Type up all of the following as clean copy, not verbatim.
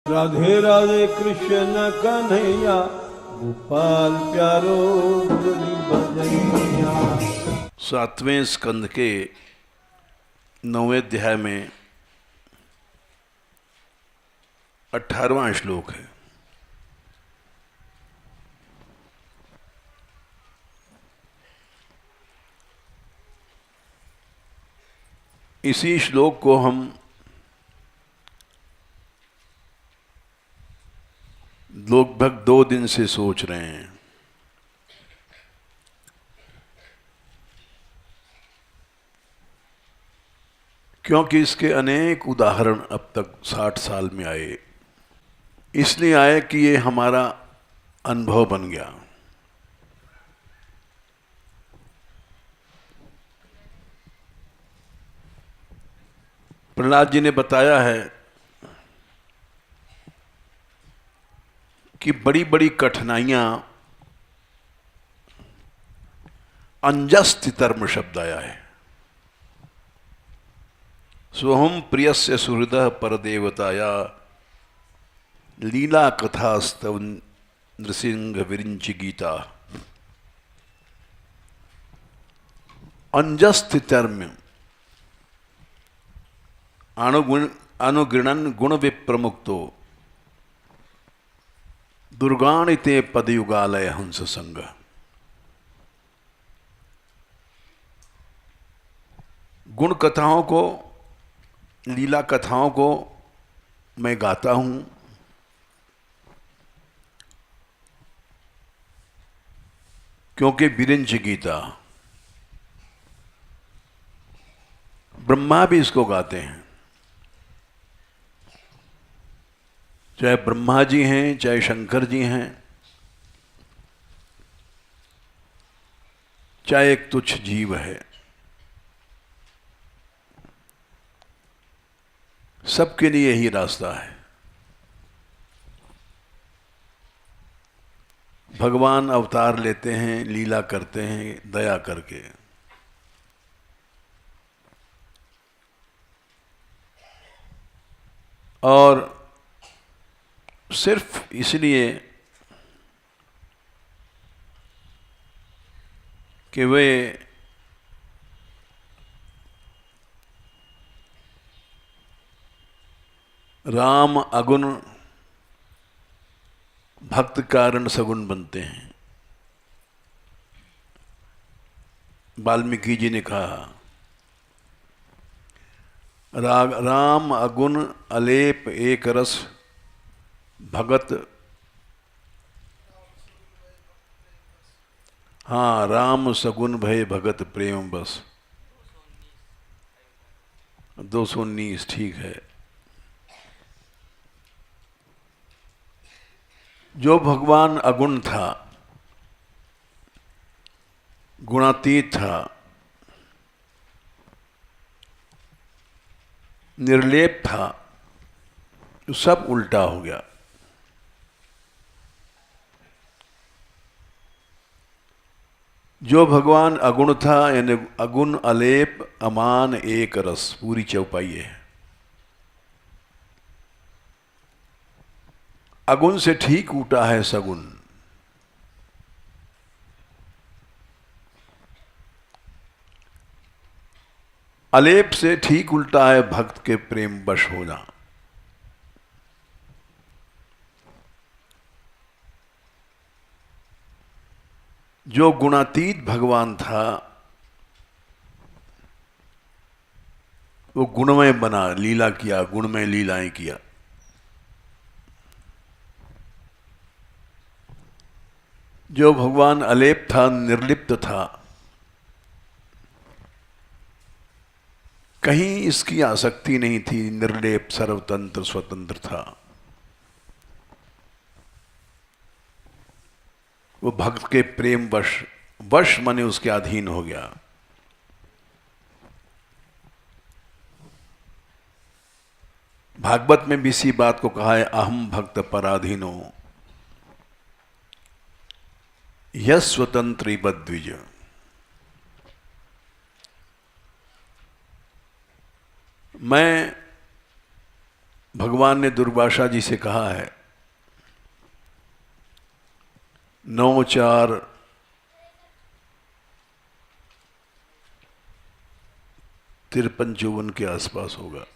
राधे राधे कृष्ण कन्हैया, गोपाल प्यारो मुरली बजैया। 7वें स्कंद के 9वें अध्याय में 18वां श्लोक है। इसी श्लोक को हम लगभग 2 दिन से सोच रहे हैं। क्योंकि इसके अनेक उदाहरण अब तक 60 साल में आए, इसलिए आए कि ये हमारा अनुभव बन गया। प्रहलाद जी ने बताया है कि बड़ी बड़ी कठिनाइयां, अंजस्तितर्म शब्द आया है। सोहम प्रियस्य सुहृदः परदेवताया लीला कथास्तव नृसिंह विरिंच गीता। अंजस्तितर्म अनुगृणन गुण विप्रमुक्तो दुर्गाणिते पदयुगालय हंस संग। गुण कथाओं को, लीला कथाओं को मैं गाता हूं, क्योंकि विरिंच गीता, ब्रह्मा भी इसको गाते हैं। चाहे ब्रह्मा जी हैं, चाहे शंकर जी हैं, चाहे एक तुच्छ जीव है, सबके लिए यही रास्ता है। भगवान अवतार लेते हैं, लीला करते हैं दया करके। और सिर्फ इसलिए कि वे राम अगुण भक्त कारण सगुण बनते हैं। वाल्मीकि जी ने कहा, राम अगुण अलेप एक रस भगत। हाँ, राम सगुन भय भगत प्रेम बस। 219 ठीक है। जो भगवान अगुण था, गुणातीत था, निर्लेप था, तो सब उल्टा हो गया। जो भगवान अगुण था, यानी अगुण अलेप अमान एक रस, पूरी चौपाई है। अगुण से ठीक उल्टा है सगुण। अलेप से ठीक उल्टा है भक्त के प्रेम वश होना। जो गुणातीत भगवान था, वो गुणमय बना, लीला किया, गुणमय लीलाएं किया। जो भगवान अलेप था, निर्लिप्त था, कहीं इसकी आसक्ति नहीं थी, निर्लेप सर्वतंत्र स्वतंत्र था। वो भक्त के प्रेम वश माने उसके अधीन हो गया। भागवत में भी इसी बात को कहा है, अहम भक्त पराधीनो यस स्वतंत्री बद्विज। मैं भगवान ने दुर्वासा जी से कहा है 9/4/53-54 के आसपास होगा,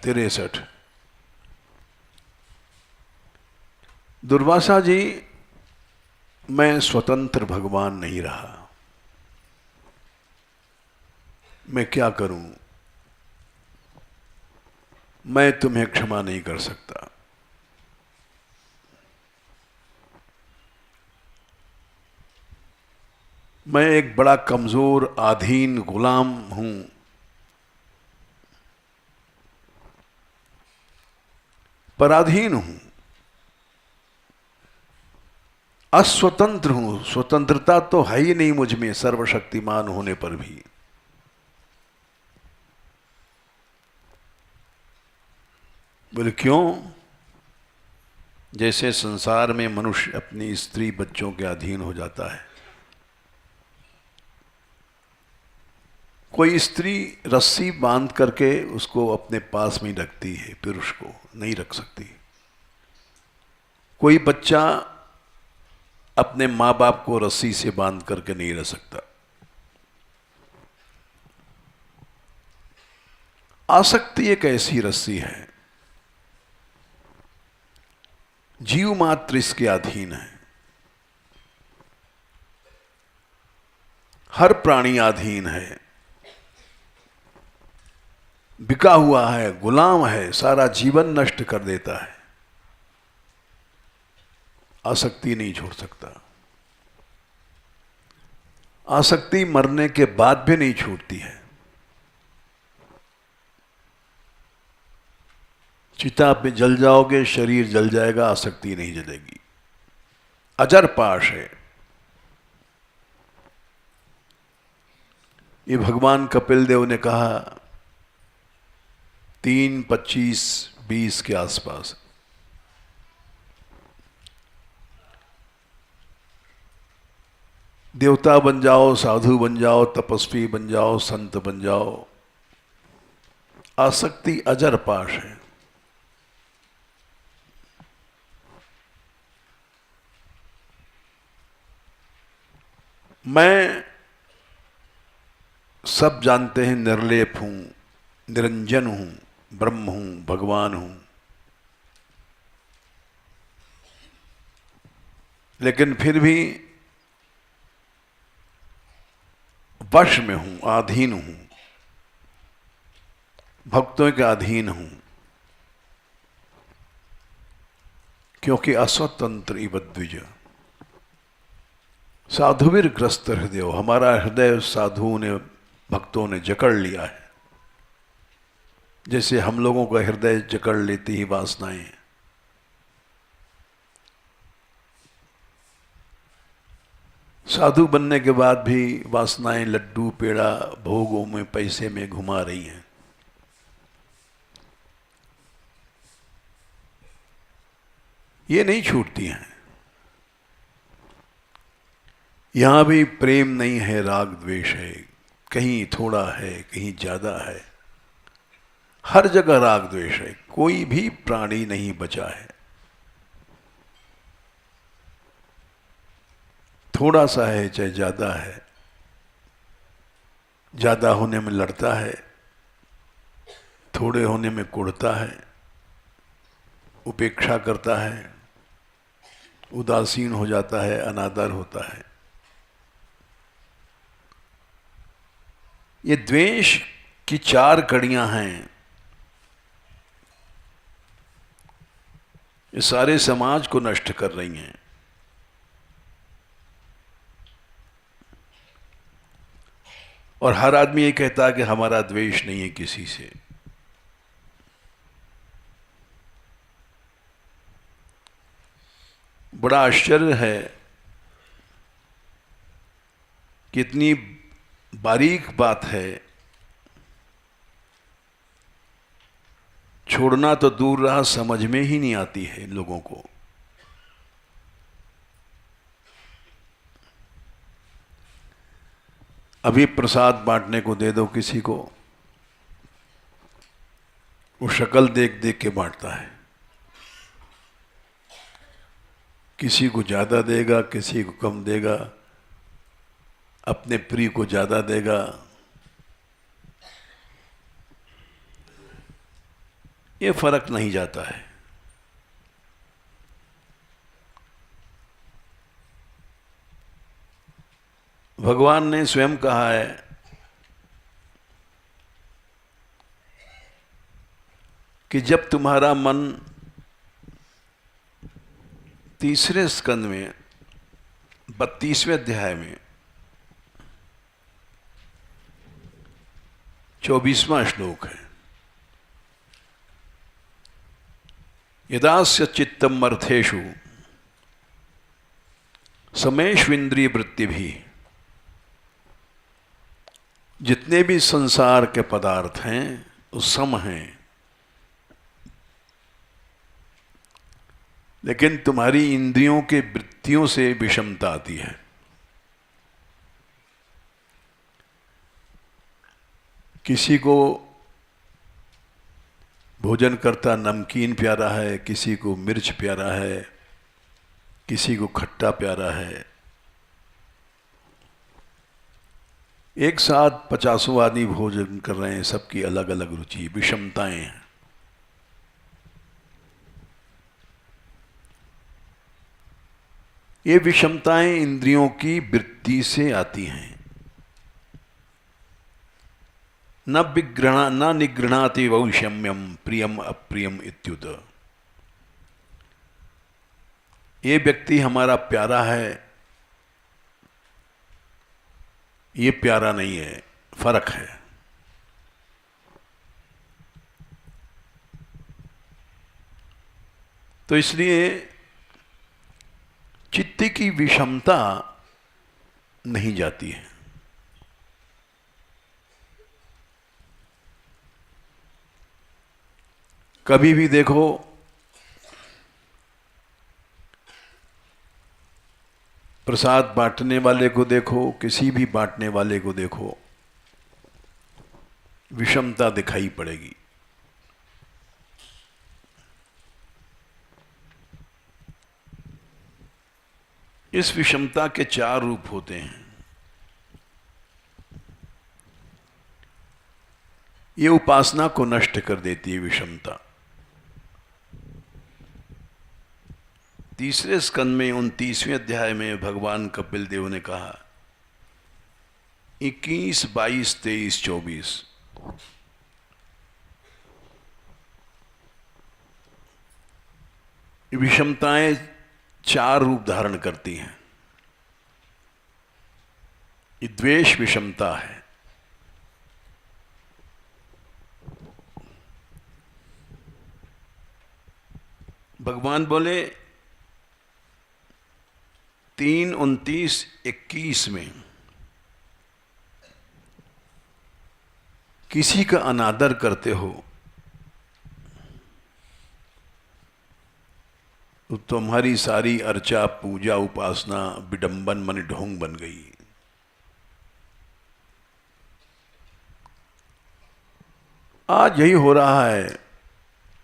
63। दुर्वासा जी, मैं स्वतंत्र भगवान नहीं रहा, मैं क्या करूं, मैं तुम्हें क्षमा नहीं कर सकता। मैं एक बड़ा कमजोर आधीन गुलाम हूं, पराधीन हूं, अस्वतंत्र हूं। स्वतंत्रता तो है ही नहीं मुझ में, सर्वशक्तिमान होने पर भी। बोले क्यों? जैसे संसार में मनुष्य अपनी स्त्री बच्चों के अधीन हो जाता है। कोई स्त्री रस्सी बांध करके उसको अपने पास में रखती है, पुरुष को नहीं रख सकती। कोई बच्चा अपने माँ बाप को रस्सी से बांध करके नहीं रह सकता। आसक्ति एक ऐसी रस्सी है, जीव मात्र इसके अधीन है। हर प्राणी अधीन है, बिका हुआ है, गुलाम है, सारा जीवन नष्ट कर देता है। आसक्ति नहीं छोड़ सकता। आसक्ति मरने के बाद भी नहीं छूटती है। चिता पे जल जाओगे, शरीर जल जाएगा, आसक्ति नहीं जलेगी। अजर पाश है। ये भगवान कपिल देव ने कहा 3/25-20 के आसपास। देवता बन जाओ, साधु बन जाओ, तपस्वी बन जाओ, संत बन जाओ, आसक्ति अजर पाश है। मैं सब जानते हैं, निर्लेप हूं, निरंजन हूं, ब्रह्म हूं, भगवान हूं, लेकिन फिर भी वश में हूं, अधीन हूं, भक्तों के अधीन हूं, क्योंकि अस्वतंत्र इव द्विज। साधुवीर ग्रस्त हृदय, हमारा हृदय साधुओं ने, भक्तों ने जकड़ लिया है, जैसे हम लोगों का हृदय जकड़ लेती ही वासनाएं। साधु बनने के बाद भी वासनाएं लड्डू पेड़ा भोगों में, पैसे में घुमा रही हैं। ये नहीं छूटती हैं। यहां भी प्रेम नहीं है, राग द्वेष है, कहीं थोड़ा है, कहीं ज्यादा है, हर जगह राग द्वेष है। कोई भी प्राणी नहीं बचा है। थोड़ा सा है चाहे ज्यादा है, ज्यादा होने में लड़ता है, थोड़े होने में कुढ़ता है, उपेक्षा करता है, उदासीन हो जाता है, अनादर होता है। ये द्वेष की 4 कड़ियां हैं। ये सारे समाज को नष्ट कर रही हैं। और हर आदमी ये कहता है कि हमारा द्वेष नहीं है किसी से। बड़ा आश्चर्य है कितनी बारीक बात है। छोड़ना तो दूर रहा, समझ में ही नहीं आती है लोगों को। अभी प्रसाद बांटने को दे दो किसी को, वो शक्ल देख देख के बांटता है, किसी को ज़्यादा देगा, किसी को कम देगा, अपने प्रिय को ज़्यादा देगा। ये फर्क नहीं जाता है। भगवान ने स्वयं कहा है कि जब तुम्हारा मन तीसरे स्कंद में 32वें अध्याय में 24वां श्लोक है, यदास्य चित्तम अर्थेषु समेष्विन्द्रिय वृत्तिभिः, जितने भी संसार के पदार्थ हैं वो सम हैं, लेकिन तुम्हारी इंद्रियों के वृत्तियों से विषमता आती है। किसी को भोजन करता नमकीन प्यारा है, किसी को मिर्च प्यारा है, किसी को खट्टा प्यारा है। एक साथ 50 आदमी भोजन कर रहे हैं, सबकी अलग अलग रुचि, विषमताएं हैं। ये विषमताएं इंद्रियों की वृत्ति से आती हैं। न निगृणाति वैषम्यम प्रियम अप्रियम इत्युत। ये व्यक्ति हमारा प्यारा है, ये प्यारा नहीं है, फर्क है। तो इसलिए चित्त की विषमता नहीं जाती है। कभी भी देखो, प्रसाद बांटने वाले को देखो, किसी भी बांटने वाले को देखो, विषमता दिखाई पड़ेगी। इस विषमता के 4 रूप होते हैं। ये उपासना को नष्ट कर देती है विषमता। तीसरे स्कंद में 29वें अध्याय में भगवान कपिल देव ने कहा 21, 22, 23, 24 विषमताएं 4 रूप धारण करती हैं। ये द्वेष विषमता है, भगवान बोले 3, 29, 21 में किसी का अनादर करते हो तो तुम्हारी सारी अर्चा पूजा उपासना विडंबन मन ढोंग बन गई। आज यही हो रहा है।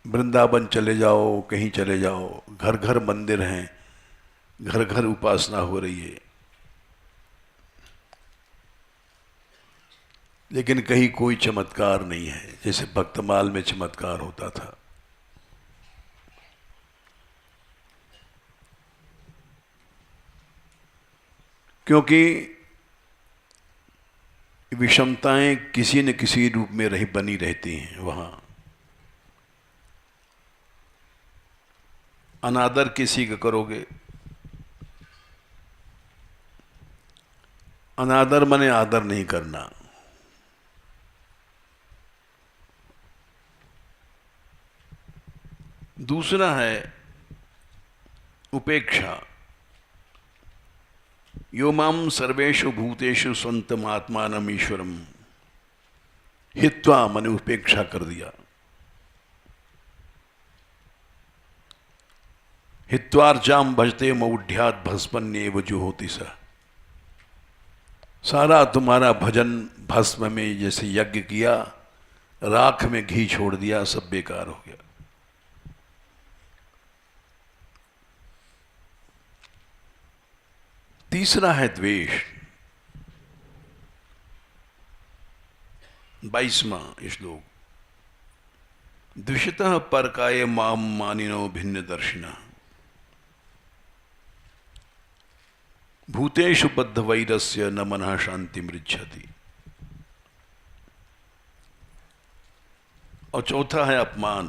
वृंदावन चले जाओ, कहीं चले जाओ, घर घर मंदिर हैं, घर घर उपासना हो रही है, लेकिन कहीं कोई चमत्कार नहीं है, जैसे भक्तमाल में चमत्कार होता था। क्योंकि विषमताएं किसी न किसी रूप में बनी रहती हैं। वहां अनादर किसी का करोगे, अनादर माने आदर नहीं करना। दूसरा है उपेक्षा। यो माम सर्वेषु भूतेषु स्वंतम आत्मानम ईश्वरम हित्वा, मैंने उपेक्षा कर दिया। हित्वार्चाम भजते मौढ़्यात भस्मन्येव जुहोति स। सारा तुम्हारा भजन भस्म में जैसे यज्ञ किया, राख में घी छोड़ दिया, सब बेकार हो गया। तीसरा है द्वेष। 22वां श्लोक। द्विषतः परकाय माम मानिनो भिन्न दर्शिना भूतेषु बद्ध वैरस्य न मनः शांति मृच्छति। और चौथा है अपमान।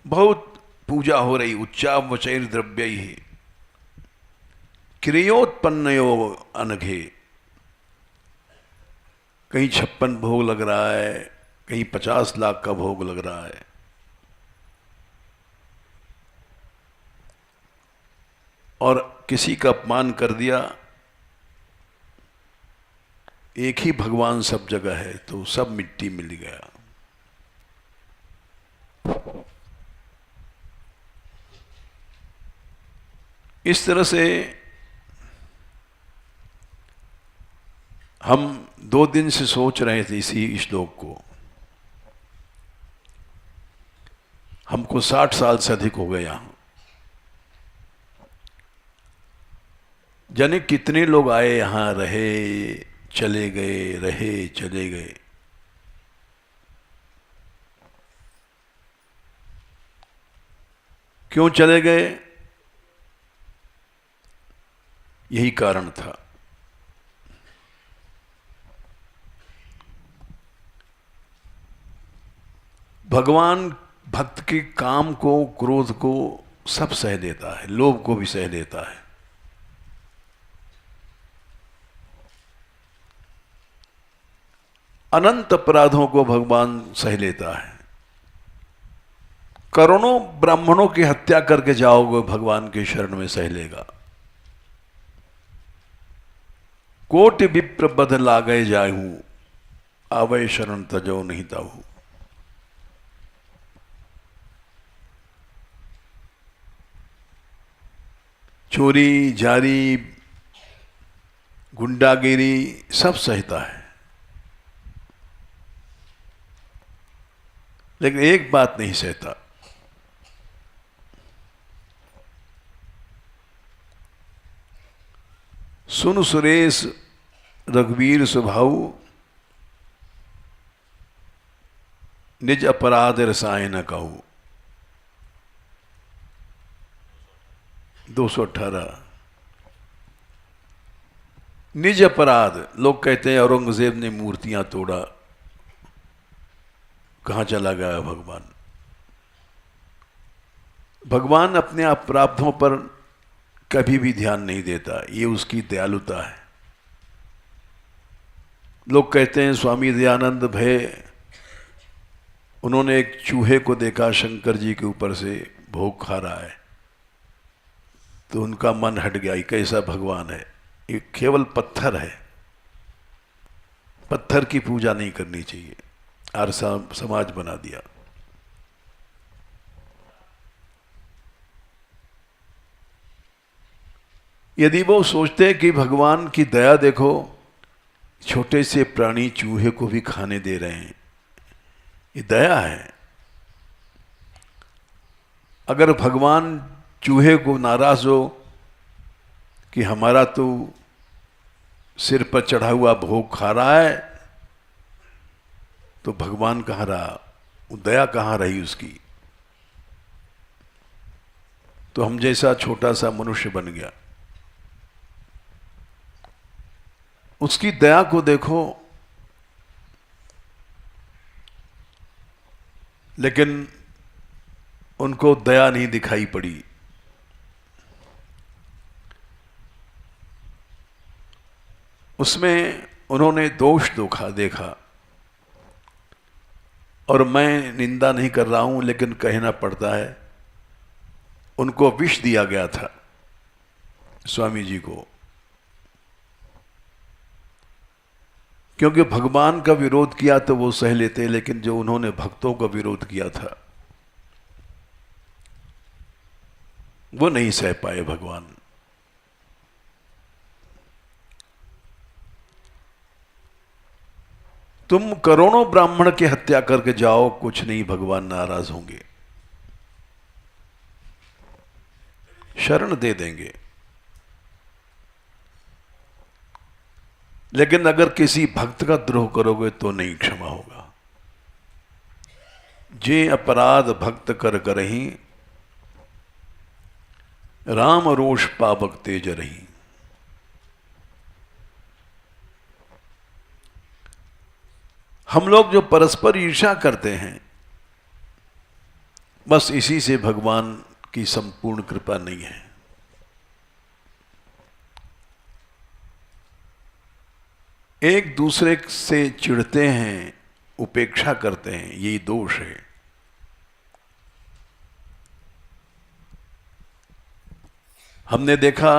बहुत पूजा हो रही, उच्चावचैर द्रव्यैः क्रियोत्पन्नयो अनघे। कहीं 56 भोग लग रहा है, कहीं 50 लाख का भोग लग रहा है। और किसी का अपमान कर दिया। एक ही भगवान सब जगह है तो सब मिट्टी मिल गया। इस तरह से हम 2 दिन से सोच रहे थे इसी श्लोक को। हमको 60 साल से अधिक हो गए यहां। जाने कितने लोग आए यहां, रहे चले गए, रहे चले गए। क्यों चले गए? यही कारण था। भगवान भक्त के काम को, क्रोध को सब सह लेता है, लोभ को भी सह लेता है। अनंत अपराधों को भगवान सह लेता है। करोड़ों ब्राह्मणों की हत्या करके जाओगे, भगवान के शरण में सह लेगा। कोटि विप्र बध लागे जाहू, आवे शरण तजो नहीं ताहू। चोरी, जारी, गुंडागिरी सब सहता है, लेकिन एक बात नहीं सहता। सुन सुरेश रघुवीर स्वभाव, निज अपराध रसायन न कहू। 218। निज अपराध। लोग कहते हैं औरंगजेब ने मूर्तियां तोड़ा, कहां चला गया भगवान? भगवान अपने अपराधों पर कभी भी ध्यान नहीं देता, ये उसकी दयालुता है। लोग कहते हैं स्वामी दयानंद भय, उन्होंने एक चूहे को देखा शंकर जी के ऊपर से भोग खा रहा है, तो उनका मन हट गया। ये कैसा भगवान है? ये केवल पत्थर है। पत्थर की पूजा नहीं करनी चाहिए, और समाज बना दिया। यदि वो सोचते कि भगवान की दया देखो, छोटे से प्राणी चूहे को भी खाने दे रहे हैं, ये दया है। अगर भगवान चूहे को नाराज हो कि हमारा तो सिर पर चढ़ा हुआ भोग खा रहा है, तो भगवान कहाँ रहा? वो दया कहाँ रही उसकी? तो हम जैसा छोटा सा मनुष्य बन गया। उसकी दया को देखो, लेकिन उनको दया नहीं दिखाई पड़ी। उसमें उन्होंने दोष देखा। और मैं निंदा नहीं कर रहा हूं, लेकिन कहना पड़ता है, उनको विष दिया गया था स्वामी जी को, क्योंकि भगवान का विरोध किया तो वो सह लेते, लेकिन जो उन्होंने भक्तों का विरोध किया था वो नहीं सह पाए भगवान। तुम करोड़ों ब्राह्मण की हत्या करके जाओ, कुछ नहीं, भगवान नाराज होंगे, शरण दे देंगे। लेकिन अगर किसी भक्त का द्रोह करोगे तो नहीं क्षमा होगा। जे अपराध भक्त कर करही, राम रोष पावक तेज रही। हम लोग जो परस्पर ईर्ष्या करते हैं, बस इसी से भगवान की संपूर्ण कृपा नहीं है। एक दूसरे से चिढ़ते हैं, उपेक्षा करते हैं, यही दोष है। हमने देखा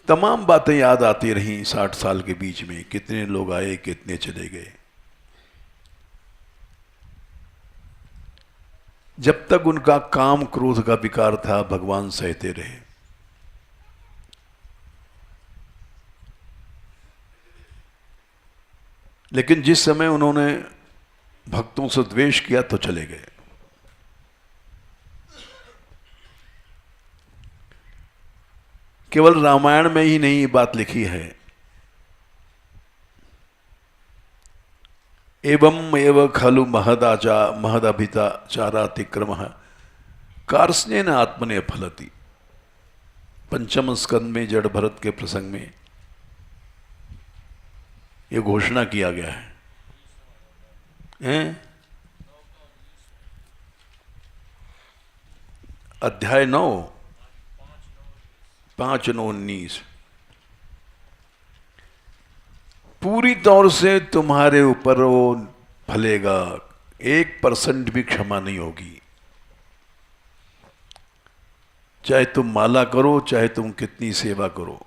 तमाम बातें याद आती रहीं 60 साल के बीच में, कितने लोग आए, कितने चले गए। जब तक उनका काम क्रोध का विकार था, भगवान सहते रहे। लेकिन जिस समय उन्होंने भक्तों से द्वेष किया तो चले गए। केवल रामायण में ही नहीं ये बात लिखी है। एवं एव खलु महदभिचारातिक्रमः कार्ष्णेन आत्मने फलति। पंचम स्कंद में जड़ भरत के प्रसंग में यह घोषणा किया गया है। अध्याय 9 5-9-19। पूरी तौर से तुम्हारे ऊपर वो फलेगा, 1% भी क्षमा नहीं होगी। चाहे तुम माला करो, चाहे तुम कितनी सेवा करो।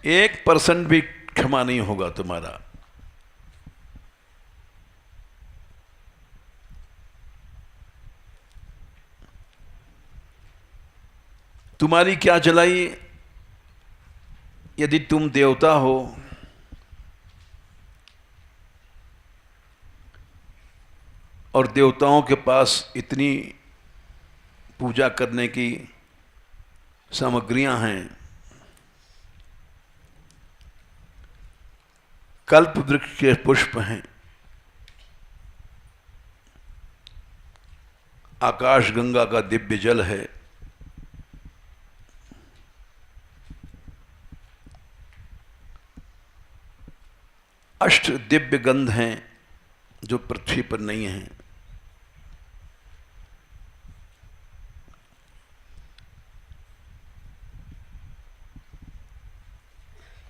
एक % भी क्षमा नहीं होगा तुम्हारा। तुम्हारी क्या चलाई? यदि तुम देवता हो और देवताओं के पास इतनी पूजा करने की सामग्रियां हैं, कल्प वृक्ष के पुष्प हैं, आकाश गंगा का दिव्य जल है, अष्ट दिव्य गंध हैं जो पृथ्वी पर नहीं हैं।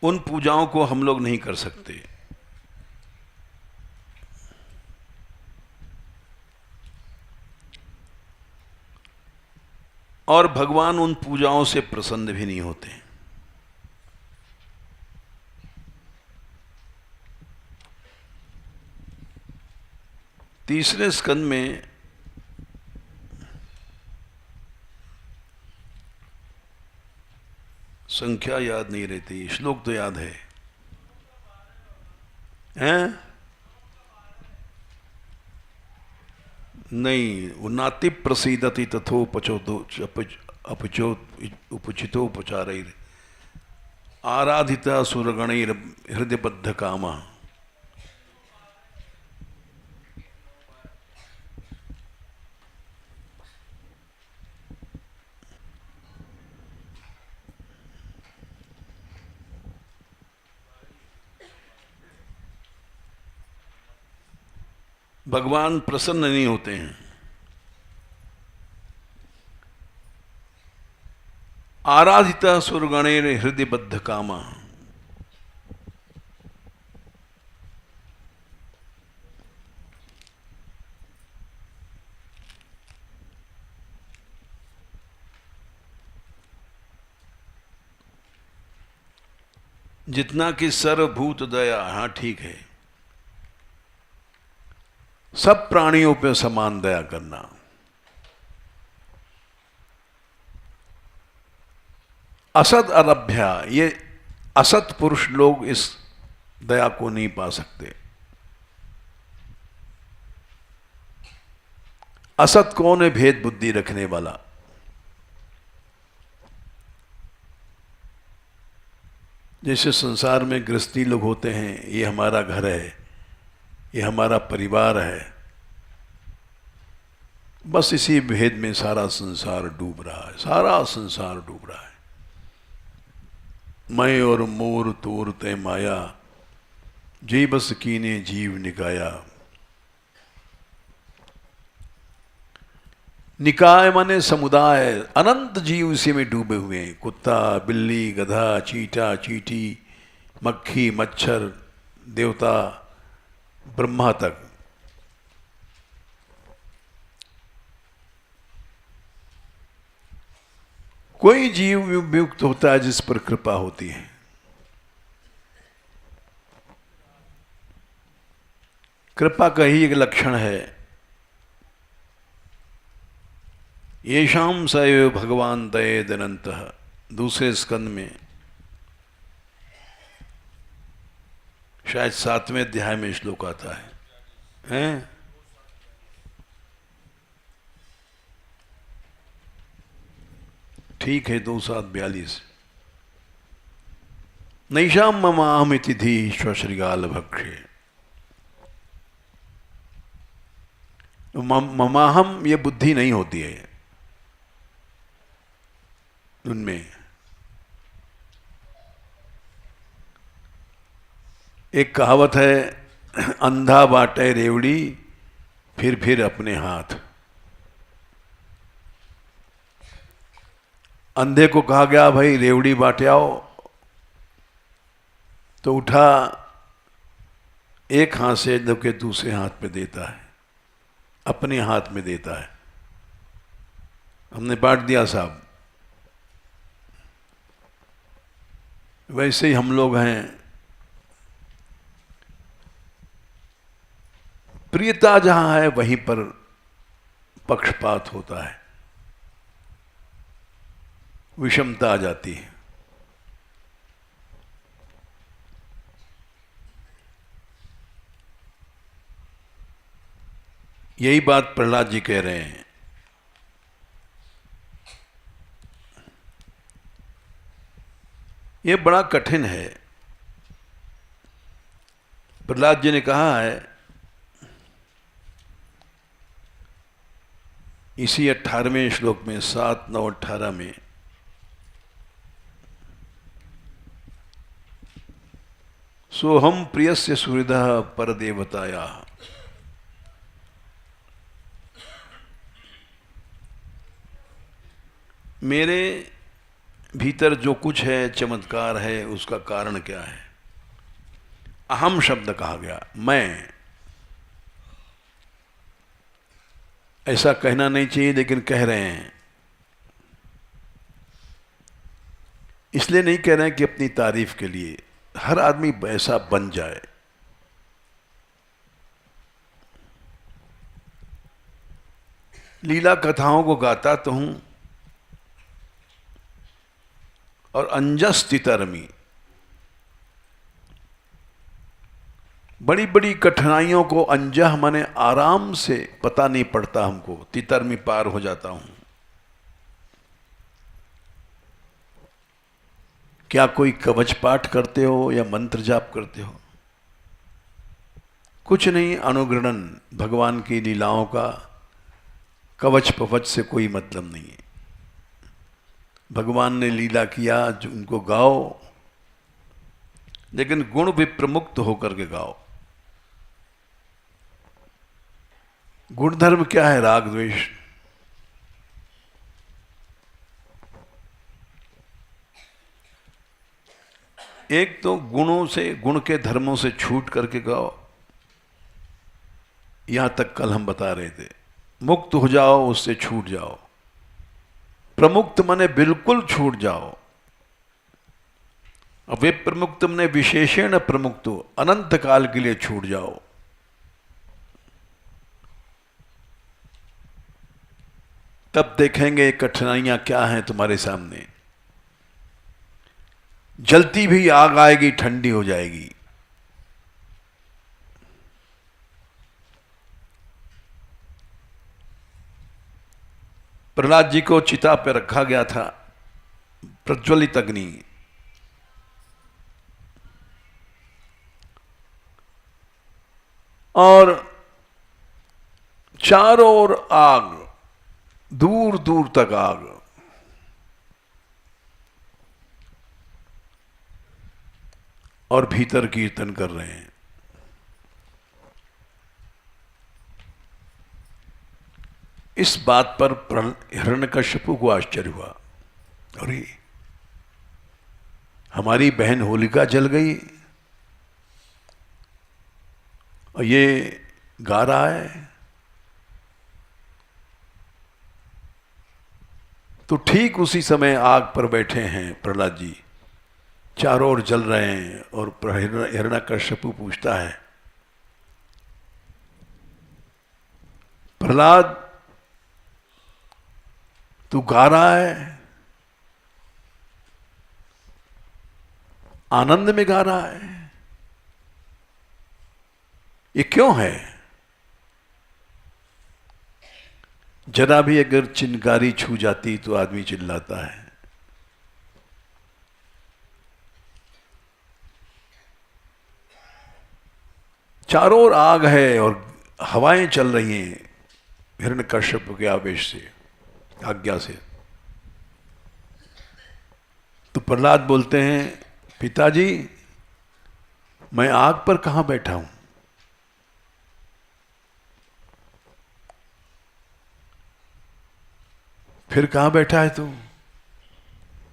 उन पूजाओं को हम लोग नहीं कर सकते। और भगवान उन पूजाओं से प्रसन्न भी नहीं होते। तीसरे स्कंद में संख्या याद नहीं रहती, श्लोक तो याद है, हैं? नहीं, नाति प्रसीदति तथोपचोदो उपचितो उपचारैर आराधिता सुरगणैर हृदयबद्ध कामा। भगवान प्रसन्न नहीं होते हैं। आराधिता सुरगणेर हृदयबद्ध कामा। जितना कि सर्वभूत दया, हाँ ठीक है, सब प्राणियों पे समान दया करना। असत अरभ्या, ये असत पुरुष लोग इस दया को नहीं पा सकते। असत कौन है? भेद बुद्धि रखने वाला। जैसे संसार में गृहस्थी लोग होते हैं, ये हमारा घर है, ये हमारा परिवार है, बस इसी भेद में सारा संसार डूब रहा है, सारा संसार डूब रहा है। मैं और मोर तोर ते माया, जी बस कीने जीव निकाया। निकाय माने समुदाय, अनंत जीव इसी में डूबे हुए हैं। कुत्ता, बिल्ली, गधा, चींटा, चींटी, मक्खी, मच्छर, देवता, ब्रह्मा तक। कोई जीव विमुक्त होता है जिस पर कृपा होती है। कृपा का ही एक लक्षण है। येषाम सैव भगवान दयेदनन्तः, दूसरे स्कंद में शायद 7वें अध्याय में श्लोक आता है, हैं? ठीक है, 2:42। नैषाम ममाहमिति धी श्वश्रृगाल भक्षे। ममाहम ये बुद्धि नहीं होती है उनमें। एक कहावत है, अंधा बाटे रेवड़ी फिर अपने हाथ। अंधे को कहा गया भाई रेवड़ी बांटे आओ, तो उठा, एक हाथ से के दूसरे हाथ पे देता है, अपने हाथ में देता है। हमने बांट दिया साहब। वैसे ही हम लोग हैं, प्रियता जहां है वहीं पर पक्षपात होता है, विषमता आ जाती है। यही बात प्रहलाद जी कह रहे हैं। यह बड़ा कठिन है। प्रहलाद जी ने कहा है इसी 18वें श्लोक में, 7, 9, 18 में, सोहम प्रियस्य सुहृदः परदेवताया। मेरे भीतर जो कुछ है, चमत्कार है, उसका कारण क्या है? अहम शब्द कहा गया, मैं। ऐसा कहना नहीं चाहिए लेकिन कह रहे हैं। इसलिए नहीं कह रहे हैं कि अपनी तारीफ के लिए। हर आदमी ऐसा बन जाए। लीला कथाओं को गाता तो हूं, और अंजस तितरमी, बड़ी बड़ी कठिनाइयों को अंजह माने आराम से, पता नहीं पड़ता हमको, तितरमी पार हो जाता हूं। क्या कोई कवच पाठ करते हो या मंत्र जाप करते हो? कुछ नहीं, अनुग्रहण भगवान की लीलाओं का कवच पवच से कोई मतलब नहीं है। भगवान ने लीला किया जो उनको गाओ, लेकिन गुण भी प्रमुक्त होकर के गाओ। गुणधर्म क्या है? राग द्वेष। एक तो गुणों से, गुण के धर्मों से छूट करके गाओ। यहां तक कल हम बता रहे थे, मुक्त हो जाओ, उससे छूट जाओ। प्रमुक्त माने बिल्कुल छूट जाओ। वे प्रमुक्त माने विशेषण प्रमुक्त, अनंत काल के लिए छूट जाओ। तब देखेंगे कठिनाइयां क्या हैं तुम्हारे सामने। जलती भी आग आएगी, ठंडी हो जाएगी। प्रहलाद जी को चिता पर रखा गया था, प्रज्वलित अग्नि, और चारों ओर आग, दूर दूर तक आग। और भीतर कीर्तन कर रहे हैं। इस बात पर हिरण्यकश्यपु को आश्चर्य हुआ, अरे हमारी बहन होलिका जल गई और ये गा रहा है। तो ठीक उसी समय आग पर बैठे हैं प्रहलाद जी, चारों ओर जल रहे हैं, और हिरण्यकश्यपु पूछता है, प्रहलाद तू गा रहा है, आनंद में गा रहा है, ये क्यों है? जरा भी अगर चिनगारी छू जाती तो आदमी चिल्लाता है। चारों ओर आग है और हवाएं चल रही हैं हिरण्यकश्यप के आवेश से, आज्ञा से। तो प्रहलाद बोलते हैं, पिताजी मैं आग पर कहां बैठा हूं? फिर कहां बैठा है तू?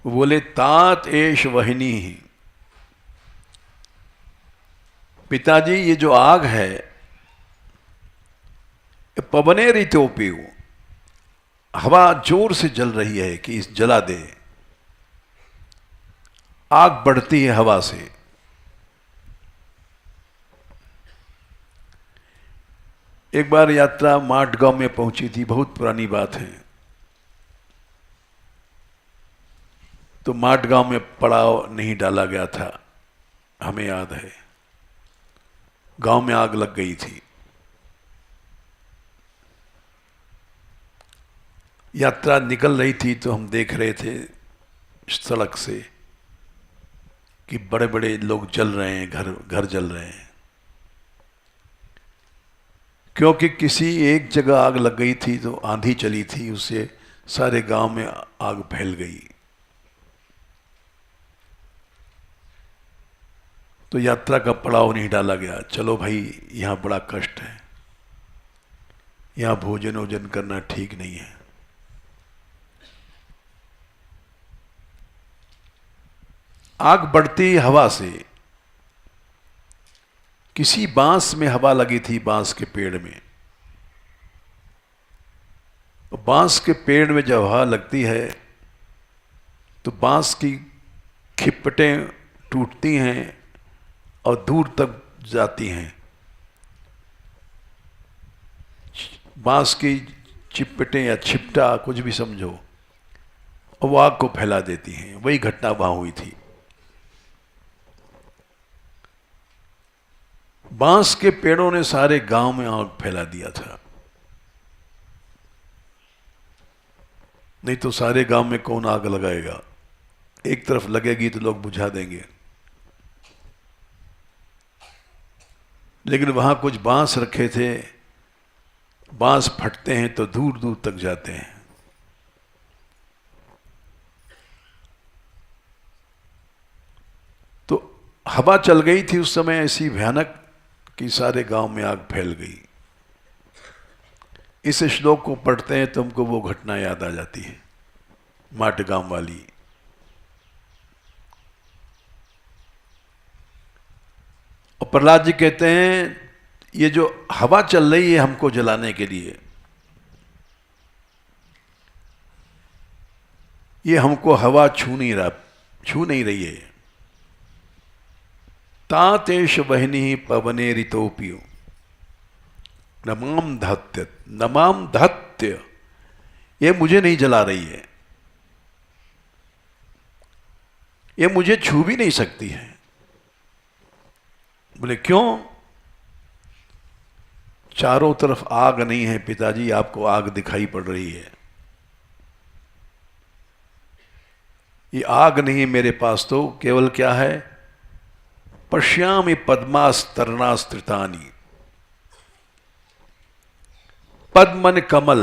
वो बोले, तात एष वहिनी ही। पिताजी ये जो आग है, पवने ऋतोपी, हवा जोर से जल रही है कि इस जला दे। आग बढ़ती है हवा से। एक बार यात्रा माटगांव में पहुंची थी, बहुत पुरानी बात है। तो माटगांव में पड़ाव नहीं डाला गया था, हमें याद है। गांव में आग लग गई थी। यात्रा निकल रही थी तो हम देख रहे थे सड़क से कि बड़े बड़े लोग जल रहे हैं, घर घर जल रहे हैं। क्योंकि किसी एक जगह आग लग गई थी तो आंधी चली थी, उससे सारे गांव में आग फैल गई। तो यात्रा का पड़ाव नहीं डाला गया। चलो भाई, यहां बड़ा कष्ट है, यहां भोजन वोजन करना ठीक नहीं है। आग बढ़ती हवा से। किसी बांस में हवा लगी थी, बांस के पेड़ में। बांस के पेड़ में जब हवा लगती है तो बांस की खिपटें टूटती हैं और दूर तक जाती हैं। बांस की चिपटें या छिपटा, कुछ भी समझो, और वो आग को फैला देती हैं। वही घटना वहां हुई थी। बांस के पेड़ों ने सारे गांव में आग फैला दिया था। नहीं तो सारे गांव में कौन आग लगाएगा? एक तरफ लगेगी तो लोग बुझा देंगे। लेकिन वहां कुछ बांस रखे थे, बांस फटते हैं तो दूर दूर तक जाते हैं। तो हवा चल गई थी उस समय ऐसी भयानक कि सारे गांव में आग फैल गई। इस श्लोक को पढ़ते हैं तो हमको वो घटना याद आ जाती है, माटगांव वाली। और प्रहलाद जी कहते हैं, ये जो हवा चल रही है हमको जलाने के लिए, ये हमको हवा छू नहीं रही है। तातेश वहनी पवने ऋतोपियो नमाम धत्य, ये मुझे नहीं जला रही है। ये मुझे छू भी नहीं सकती है। बोले क्यों? चारों तरफ आग नहीं है पिताजी, आपको आग दिखाई पड़ रही है। ये आग नहीं मेरे पास, तो केवल क्या है? पश्यामि पद्मास्तरणास्त्रितानि। पद्मन कमल,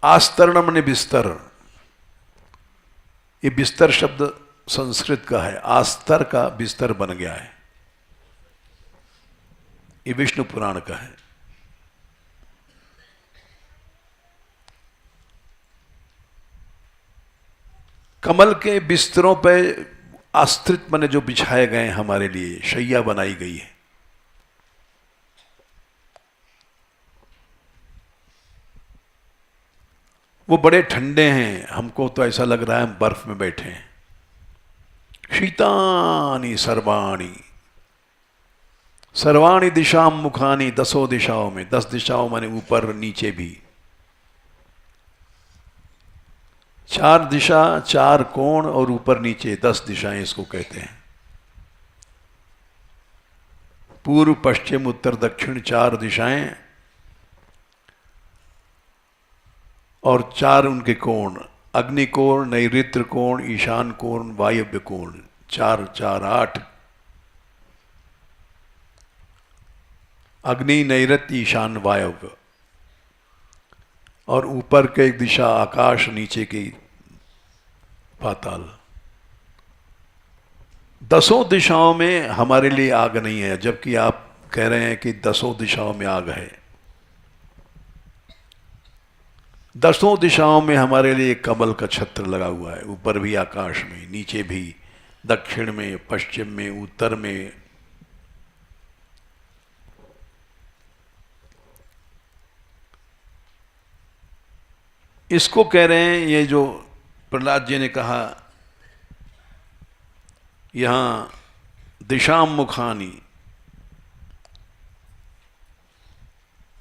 आस्तरण मन बिस्तर। ये बिस्तर शब्द संस्कृत का है, आस्तर का बिस्तर बन गया है। ये विष्णु पुराण का है। कमल के बिस्तरों पे आस्त्रित मने जो बिछाए गए हमारे लिए, शैया बनाई गई है। वो बड़े ठंडे हैं, हमको तो ऐसा लग रहा है हम बर्फ में बैठे हैं। शीतानि सर्वाणि, सर्वाणि दिशाम मुखानी, 10 दिशाओं में, 10 दिशाओं माने ऊपर नीचे भी। 4 दिशा, 4 कोण और ऊपर नीचे 10 दिशाएं इसको कहते हैं। पूर्व पश्चिम उत्तर दक्षिण 4 दिशाएं और 4 उनके कोण, अग्नि कोण, नैऋत्य कोण, ईशान कोण, वायव्य कोण, 4 4 8। अग्नि, नैऋत्य, ईशान, वायव्य। और ऊपर के एक दिशा आकाश, नीचे की पाताल। 10 दिशाओं में हमारे लिए आग नहीं है, जबकि आप कह रहे हैं कि 10 दिशाओं में आग है। 10 दिशाओं में हमारे लिए कमल का छत्र लगा हुआ है, ऊपर भी आकाश में, नीचे भी, दक्षिण में, पश्चिम में, उत्तर में। इसको कह रहे हैं, ये जो प्रहलाद जी ने कहा यहां दिशाम मुखानी,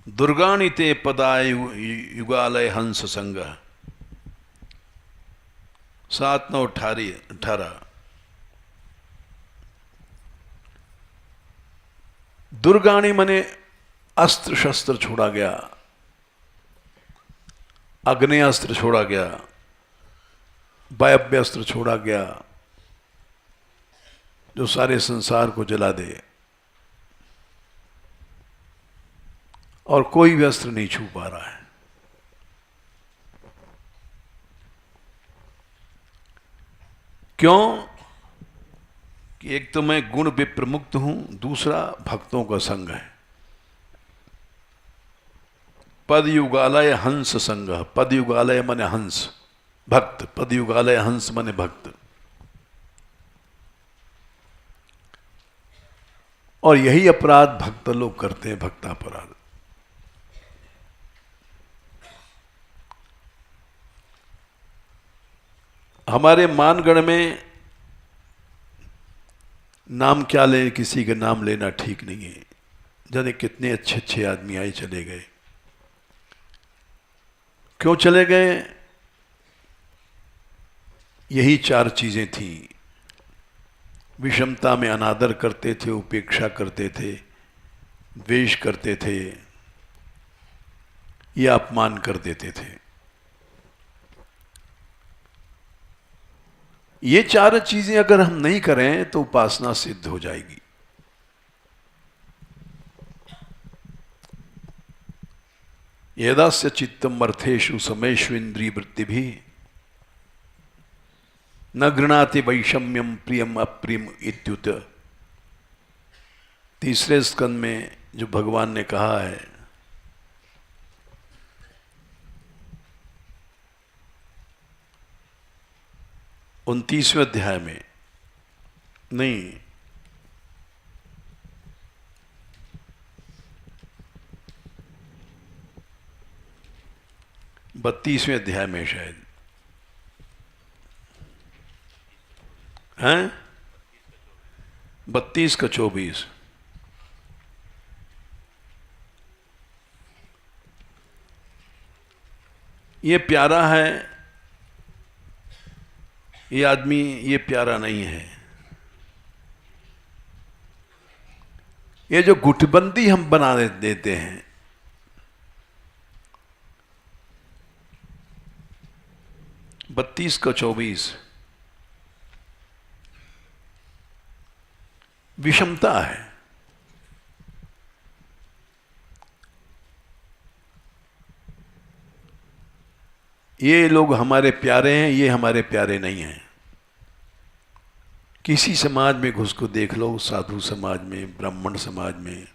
दुर्गाणि ते पदाय युगालय हंस संग। 7 9 18। दुर्गाणी मने अस्त्र शस्त्र छोड़ा गया, अग्नेयास्त्र छोड़ा गया, वायव्य अस्त्र छोड़ा गया, जो सारे संसार को जला दे। और कोई भी अस्त्र नहीं छू पा रहा है। क्यों? कि एक तो मैं गुण विप्रमुक्त हूं, दूसरा भक्तों का संग है। पदयुगालय हंस संग। पदयुगालय माने हंस, भक्त। पदयुगालय हंस माने भक्त। और यही अपराध भक्त लोग करते हैं, भक्तापराध। हमारे मानगढ़ में नाम क्या ले, किसी का नाम लेना ठीक नहीं है। जाने कितने अच्छे अच्छे आदमी आए चले गए। क्यों चले गए? यही 4 चीजें थी। विषमता में अनादर करते थे, उपेक्षा करते थे, द्वेष करते थे, या अपमान कर देते थे। ये 4 चीजें अगर हम नहीं करें तो उपासना सिद्ध हो जाएगी। यदास्य चित्तम अर्थेषु समेष्वेन्द्रिय वृत्ति भी न गृणाति वैषम्यम प्रियम अप्रियम इत्युत। 3 स्कंद में जो भगवान ने कहा है, उन 30वें अध्याय में नहीं, 32वें अध्याय में शायद हैं, 32 का 24। ये प्यारा है ये आदमी ये प्यारा नहीं है। ये जो गुटबंदी हम बना देते हैं, बत्तीस का 24 विषमता है। ये लोग हमारे प्यारे हैं, ये हमारे प्यारे नहीं हैं। किसी समाज में घुस को देख लो, साधु समाज में, ब्राह्मण समाज में,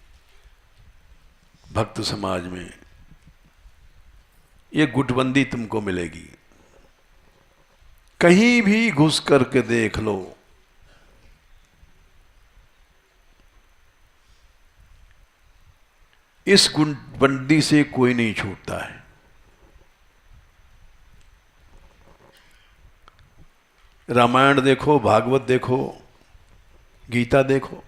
भक्त समाज में, ये गुटबंदी तुमको मिलेगी। कहीं भी घुस करके देख लो, इस गुटबंदी से कोई नहीं छूटता है। रामायण देखो, भागवत देखो, गीता देखो,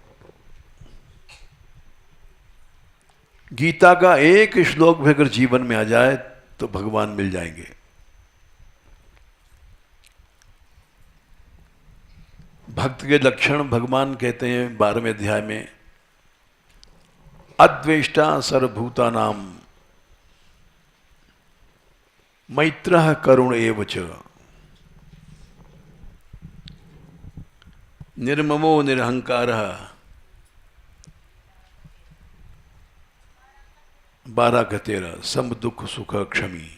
गीता का एक श्लोक भी अगर जीवन में आ जाए तो भगवान मिल जाएंगे। भक्त के लक्षण भगवान कहते हैं 12वें अध्याय में, अद्वेष्टा सर्वभूतानां मैत्रः करुण एव च निर्ममो निरहंकारः 12 का 13 सम दुख सुख क्षमी।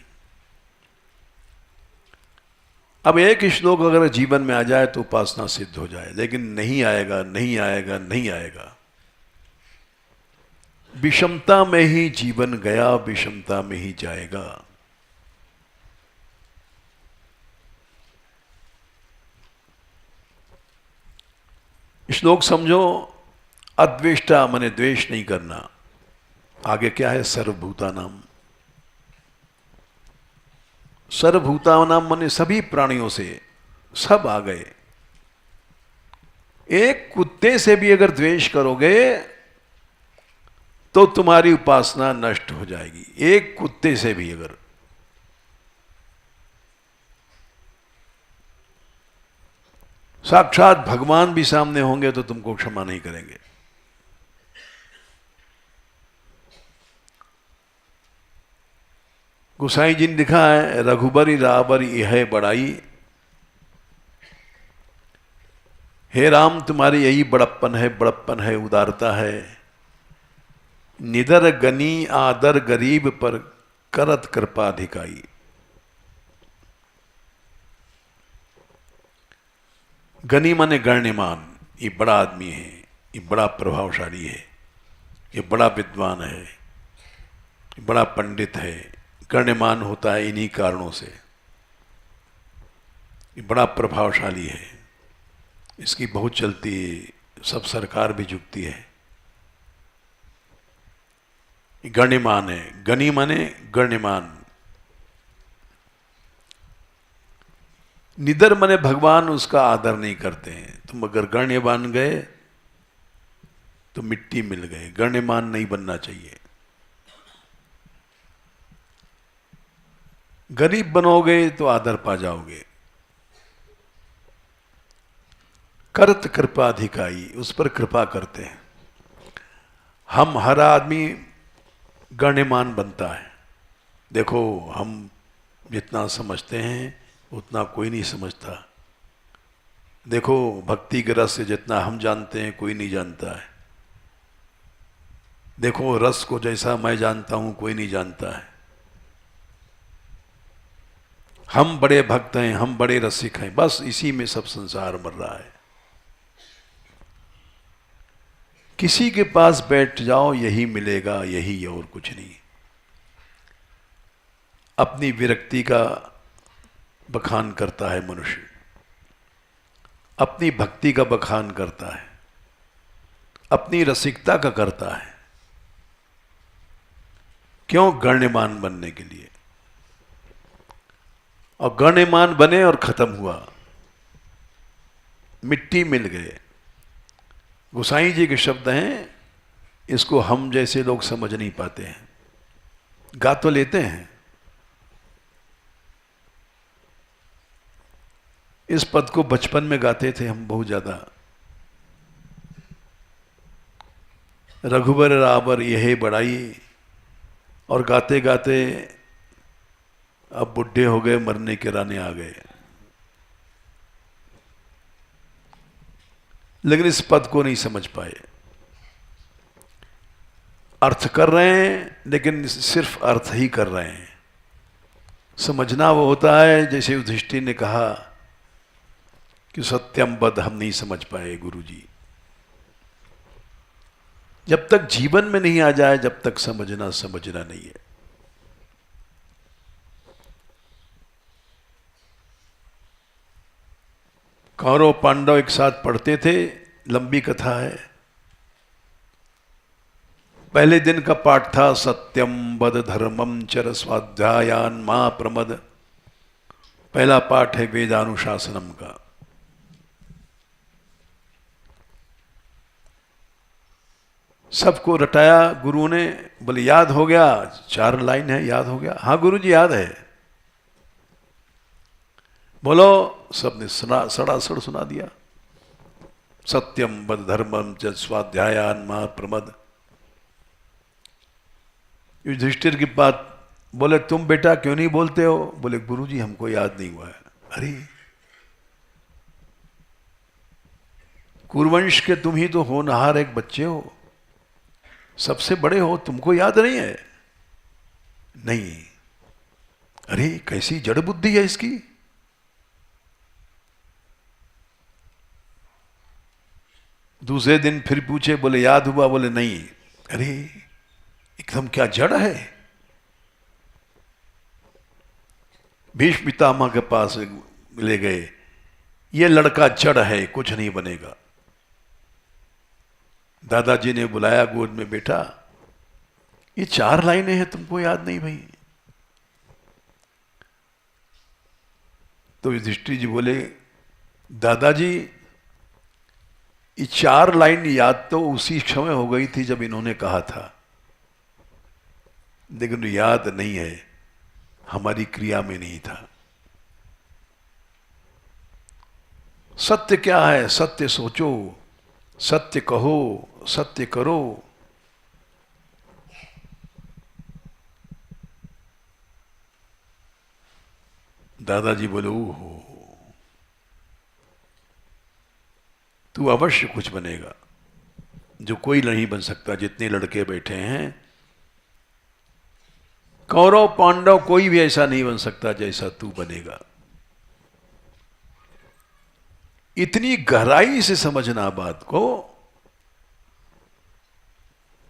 अब एक श्लोक अगर जीवन में आ जाए तो उपासना सिद्ध हो जाए, लेकिन नहीं आएगा, नहीं आएगा, नहीं आएगा। विषमता में ही जीवन गया, विषमता में ही जाएगा। श्लोक समझो, अद्वेष्टा माने द्वेष नहीं करना। आगे क्या है? सर्वभूतानां। सर्वभूतानां माने सभी प्राणियों से, सब आ गए। एक कुत्ते से भी अगर द्वेष करोगे तो तुम्हारी उपासना नष्ट हो जाएगी। एक कुत्ते से भी अगर, साक्षात भगवान भी सामने होंगे तो तुमको क्षमा नहीं करेंगे। गोसाई जी ने लिखा है, रघुबरी राबर यह बड़ाई, हे राम तुम्हारी यही बड़प्पन है, बड़प्पन है, उदारता है। निदर गनी आदर गरीब पर करत कृपाधिकाई। गनी माने गण्यमान, ये बड़ा आदमी है, ये बड़ा प्रभावशाली है, ये बड़ा विद्वान है, ये बड़ा पंडित है। गण्यमान होता है इन्हीं कारणों से। ये बड़ा प्रभावशाली है, इसकी बहुत चलती है, सब सरकार भी झुकती है। गण्यमान है, गनी माने गण्यमान। निदर माने भगवान उसका आदर नहीं करते हैं। तुम अगर गण्य बन गए तो मिट्टी मिल गए। गण्यमान नहीं बनना चाहिए। गरीब बनोगे तो आदर पा जाओगे। करत कृपाधिकाई, उस पर कृपा करते हैं। हम हर आदमी गण्यमान बनता है। देखो, हम जितना समझते हैं उतना कोई नहीं समझता। देखो, भक्ति के रस से जितना हम जानते हैं कोई नहीं जानता है। देखो, रस को जैसा मैं जानता हूं कोई नहीं जानता है। हम बड़े भक्त हैं, हम बड़े रसिक हैं, बस इसी में सब संसार मर रहा है। किसी के पास बैठ जाओ यही मिलेगा, यही और कुछ नहीं। अपनी विरक्ति का बखान करता है मनुष्य, अपनी भक्ति का बखान करता है, अपनी रसिकता का करता है। क्यों? गण्यमान बनने के लिए। और गण्यमान बने और खत्म हुआ, मिट्टी मिल गए। गोसाई जी के शब्द हैं, इसको हम जैसे लोग समझ नहीं पाते हैं। गा तो लेते हैं, इस पद को बचपन में गाते थे हम बहुत ज्यादा। रघुबर राबर यह बड़ाई, और गाते गाते अब बुढ़े हो गए, मरने के राने आ गए। लेकिन इस पद को नहीं समझ पाए। अर्थ कर रहे हैं लेकिन सिर्फ अर्थ ही कर रहे हैं। समझना वो होता है, जैसे युधिष्ठिर ने कहा कि सत्यम बद हम नहीं समझ पाए गुरुजी। जब तक जीवन में नहीं आ जाए, जब तक समझना नहीं है। कौरव पांडव एक साथ पढ़ते थे, लंबी कथा है। पहले दिन का पाठ था सत्यम वद धर्मम चर स्वाध्यायान मा प्रमद। पहला पाठ है वेदानुशासनम का। सबको रटाया गुरु ने, बोले याद हो गया, 4 लाइन है, याद हो गया। हाँ गुरु जी याद है। बोलो, सबने सड़ासड़ सुना दिया। सत्यम वद धर्मम च स्वाध्यायान मा प्रमद। युधिष्ठिर की बात, बोले तुम बेटा क्यों नहीं बोलते हो? बोले गुरुजी हमको याद नहीं हुआ है। अरे कुरुवंश के तुम ही तो होनहार एक बच्चे हो, सबसे बड़े हो, तुमको याद नहीं है? नहीं। अरे कैसी जड़ बुद्धि है इसकी। दूसरे दिन फिर पूछे, बोले याद हुआ? बोले नहीं। अरे एकदम क्या जड़ है। भीष्म पितामह के पास ले गए, ये लड़का जड़ है, कुछ नहीं बनेगा। दादाजी ने बुलाया गोद में, बेटा ये 4 लाइनें हैं, तुमको याद नहीं भाई? तो युधिष्ठिर जी बोले, दादाजी ये 4 लाइन याद तो उसी समय हो गई थी जब इन्होंने कहा था, लेकिन याद नहीं है, हमारी क्रिया में नहीं था। सत्य क्या है? सत्य सोचो, सत्य कहो, सत्य करो। दादाजी बोले, ओहो तू अवश्य कुछ बनेगा, जो कोई नहीं बन सकता। जितने लड़के बैठे हैं, कौरव पांडव कोई भी ऐसा नहीं बन सकता जैसा तू बनेगा। इतनी गहराई से समझना बात को,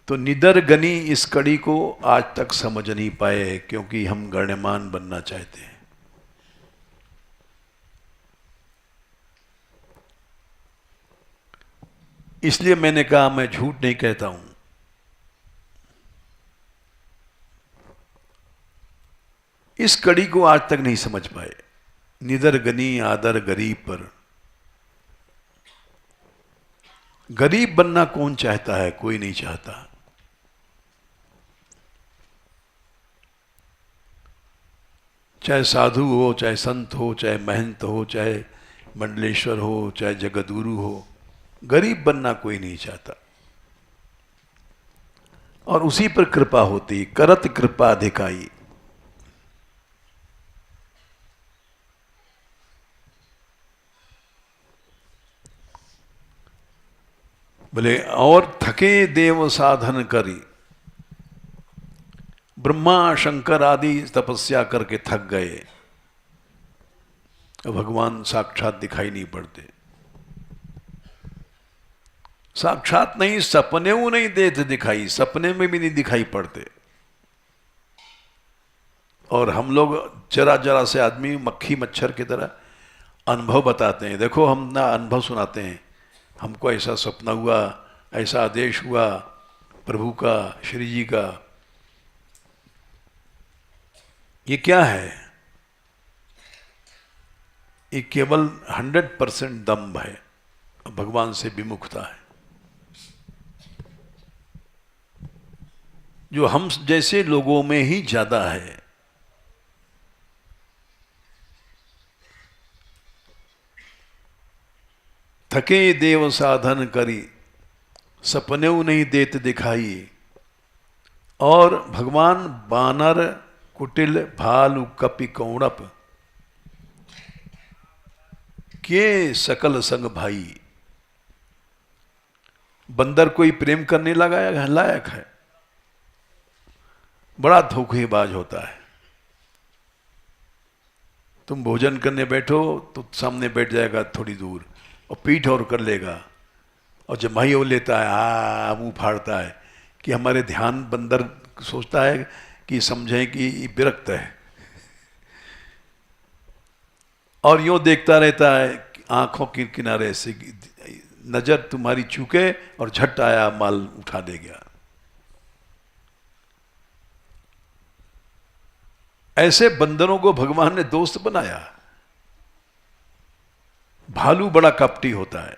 तो निदर गनी इस कड़ी को आज तक समझ नहीं पाए, क्योंकि हम गण्यमान बनना चाहते हैं। इसलिए मैंने कहा मैं झूठ नहीं कहता हूं। इस कड़ी को आज तक नहीं समझ पाए। निदर गनी आदर गरीब पर। गरीब बनना कौन चाहता है? कोई नहीं चाहता। चाहे साधु हो, चाहे संत हो, चाहे महंत हो, चाहे मंडलेश्वर हो, चाहे जगतगुरु हो, गरीब बनना कोई नहीं चाहता। और उसी पर कृपा होती, करत कृपा अधिकाई। बोले और थके देव साधन करी। ब्रह्मा शंकर आदि तपस्या करके थक गए, भगवान साक्षात दिखाई नहीं पड़ते। साक्षात नहीं, सपने वो नहीं देते दिखाई, सपने में भी नहीं दिखाई पड़ते। और हम लोग जरा जरा से आदमी मक्खी मच्छर की तरह अनुभव बताते हैं। देखो हम ना अनुभव सुनाते हैं, हमको ऐसा सपना हुआ, ऐसा आदेश हुआ प्रभु का, श्री जी का। ये क्या है? ये केवल 100% दम्भ है, भगवान से विमुखता है, जो हम जैसे लोगों में ही ज्यादा है। थके देव साधन करी, सपनेऊ नहीं देत दिखाई। और भगवान बानर कुटिल भालु कपि कौड़प, के सकल संग भाई। बंदर कोई प्रेम करने लगा लायक है, बड़ा धोखेबाज होता है। तुम भोजन करने बैठो तो सामने बैठ जाएगा थोड़ी दूर और पीठ और कर लेगा, और जब भाई वो लेता है मुंह फाड़ता है कि हमारे ध्यान, बंदर सोचता है कि समझें कि विरक्त है, और यूं देखता रहता है आंखों के किनारे से, नजर तुम्हारी चूके और झट आया माल उठा ले गया। ऐसे बंदरों को भगवान ने दोस्त बनाया। भालू बड़ा कपटी होता है।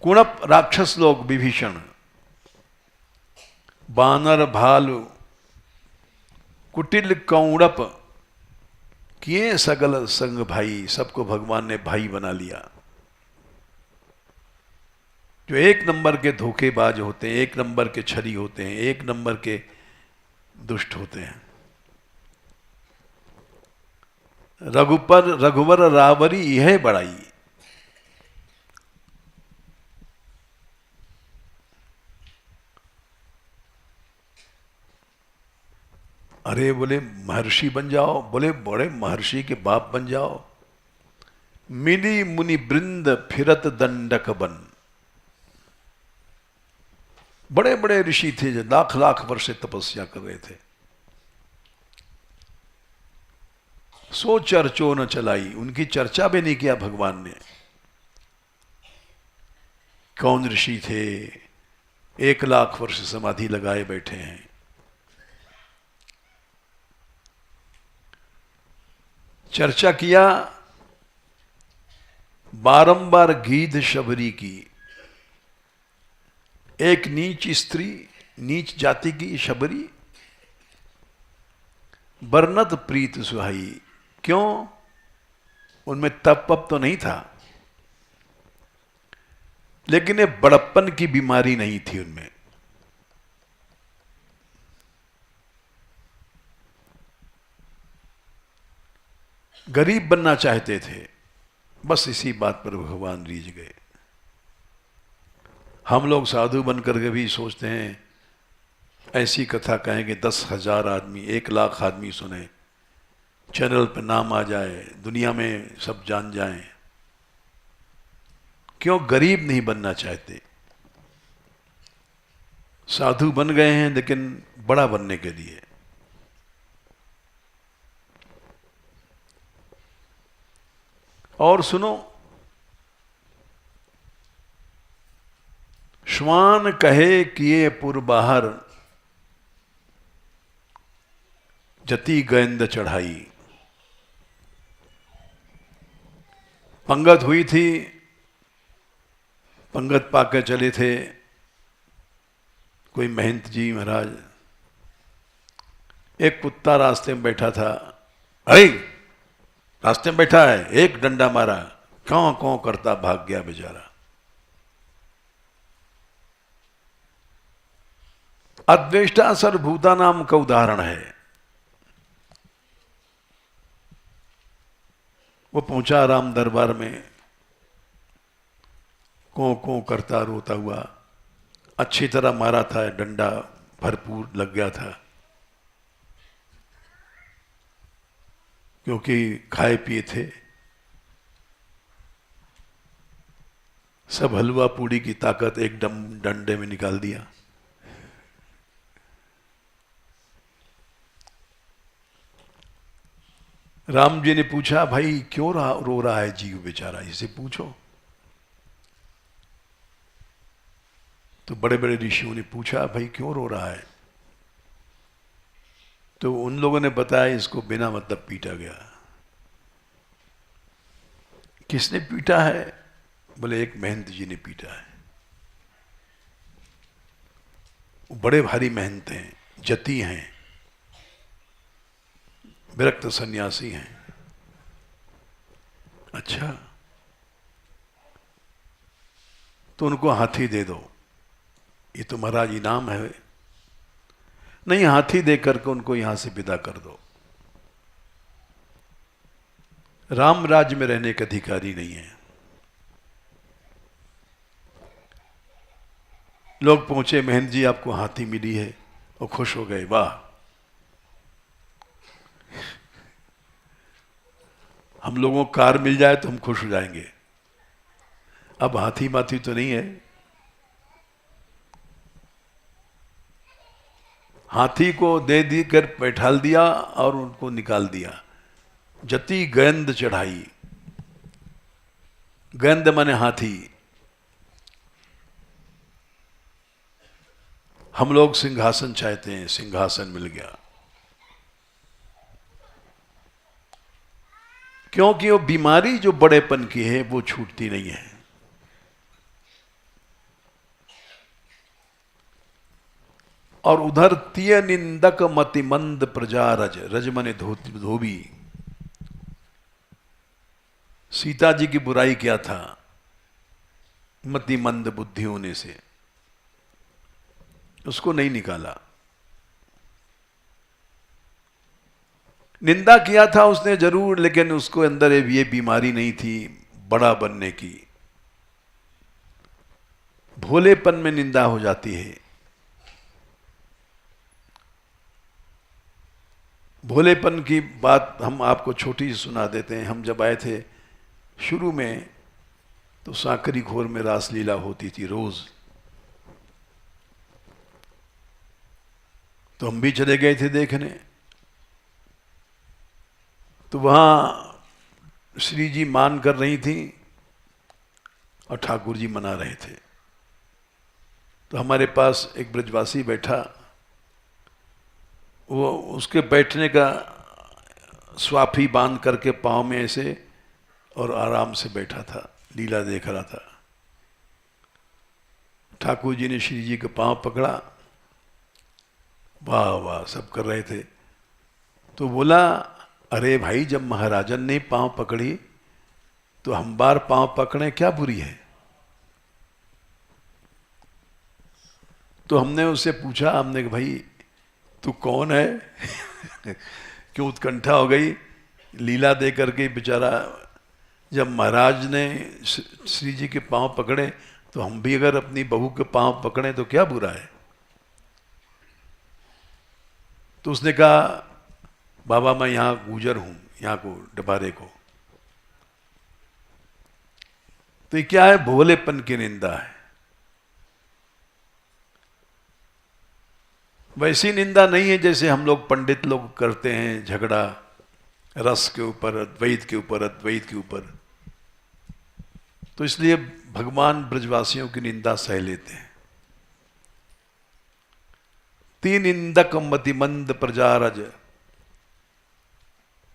कुणप राक्षस लोग विभीषण, बानर भालू कुटिल कौड़प, किए सगल संग भाई। सबको भगवान ने भाई बना लिया। जो एक नंबर के धोखेबाज होते हैं, एक नंबर के छरी होते हैं, एक नंबर के दुष्ट होते हैं। रघुवर रावरी यह बड़ाई। अरे बोले महर्षि बन जाओ, बोले बड़े महर्षि के बाप बन जाओ। मिली मुनि वृंद फिरत दंडक बन। बड़े बड़े ऋषि थे जो लाख लाख वर्ष से तपस्या कर रहे थे। सो चर्चो न चलाई, उनकी चर्चा भी नहीं किया भगवान ने। कौन ऋषि थे, 1,00,000 वर्ष समाधि लगाए बैठे हैं। चर्चा किया बारंबार गीध शबरी की। एक नीच स्त्री, नीच जाति की शबरी, बरनत प्रीत सुहाई। क्यों? उनमें तप वप तो नहीं था, लेकिन ये बड़प्पन की बीमारी नहीं थी उनमें। गरीब बनना चाहते थे, बस इसी बात पर भगवान रीझ गए। हम लोग साधु बनकर के भी सोचते हैं ऐसी कथा कहें कि 10,000 आदमी, 1,00,000 आदमी सुने, चैनल पर नाम आ जाए, दुनिया में सब जान जाएं। क्यों गरीब नहीं बनना चाहते? साधु बन गए हैं लेकिन बड़ा बनने के लिए। और सुनो, श्वान कहे किए पुर बाहर, जति गेंद चढ़ाई। पंगत हुई थी, पंगत पाके चले थे कोई महंत जी महाराज। एक कुत्ता रास्ते में बैठा था, अरे रास्ते में बैठा है, एक डंडा मारा, कौं कौं करता भाग गया बेचारा। अद्वेष्टा सर्वभूता नाम का उदाहरण है। वो पहुंचा राम दरबार में, कों कों करता रोता हुआ, अच्छी तरह मारा था, डंडा भरपूर लग गया था, क्योंकि खाए पिए थे। सब हलवा पूड़ी की ताकत एक डंडे में निकाल दिया। राम जी ने पूछा, भाई क्यों रो रहा है जीव बेचारा, इसे पूछो। तो बड़े बड़े ऋषियों ने पूछा, भाई क्यों रो रहा है? तो उन लोगों ने बताया, इसको बिना मतलब पीटा गया। किसने पीटा है? बोले एक महंत जी ने पीटा है। वो बड़े भारी महंत हैं, जति हैं, विरक्त सन्यासी हैं। अच्छा, तो उनको हाथी दे दो, ये तो महाराज इनाम है। नहीं, हाथी दे करके उनको यहां से विदा कर दो। राम राज्य में रहने के अधिकारी नहीं है। लोग पहुंचे, महेंद्र जी आपको हाथी मिली है, वो खुश हो गए, वाह, हम लोगों को कार मिल जाए तो हम खुश हो जाएंगे, अब हाथी माथी तो नहीं है। हाथी को दे दी कर बैठाल दिया और उनको निकाल दिया। जति गेंद चढ़ाई, गेंद माने हाथी। हम लोग सिंहासन चाहते हैं, सिंहासन मिल गया। क्योंकि वो बीमारी जो बड़ेपन की है वो छूटती नहीं है। और उधर तिय निंदक मतिमंद प्रजा रज, रज मने धोबी। सीता जी की बुराई क्या था? मतिमंद बुद्धि होने से उसको नहीं निकाला। निंदा किया था उसने जरूर, लेकिन उसको अंदर ये बीमारी नहीं थी बड़ा बनने की। भोलेपन में निंदा हो जाती है। भोलेपन की बात हम आपको छोटी सी सुना देते हैं। हम जब आए थे शुरू में तो सांकरी घोर में रासलीला होती थी रोज, तो हम भी चले गए थे देखने। तो वहां श्री जी मान कर रही थी और ठाकुर जी मना रहे थे। तो हमारे पास एक ब्रजवासी बैठा, वो उसके बैठने का स्वाफी बांध करके पांव में ऐसे और आराम से बैठा था, लीला देख रहा था। ठाकुर जी ने श्री जी के पांव पकड़ा, वाह वाह सब कर रहे थे। तो बोला, अरे भाई, जब महाराजन ने पांव पकड़ी तो हम बार पांव पकड़े, क्या बुरी है? तो हमने उससे पूछा, हमने कहा भाई तू कौन है? क्यों उत्कंठा हो गई? लीला दे करके बेचारा, जब महाराज ने श्री जी के पांव पकड़े तो हम भी अगर अपनी बहू के पांव पकड़े तो क्या बुरा है? तो उसने कहा, बाबा मैं यहां गुजर हूं, यहां को डबारे को। तो ये क्या है? भोलेपन की निंदा है। वैसी निंदा नहीं है जैसे हम लोग पंडित लोग करते हैं, झगड़ा रस के ऊपर, अद्वैत के ऊपर, अद्वैत के ऊपर। तो इसलिए भगवान ब्रजवासियों की निंदा सह लेते हैं। तीन निंदक मतिमंद प्रजारज,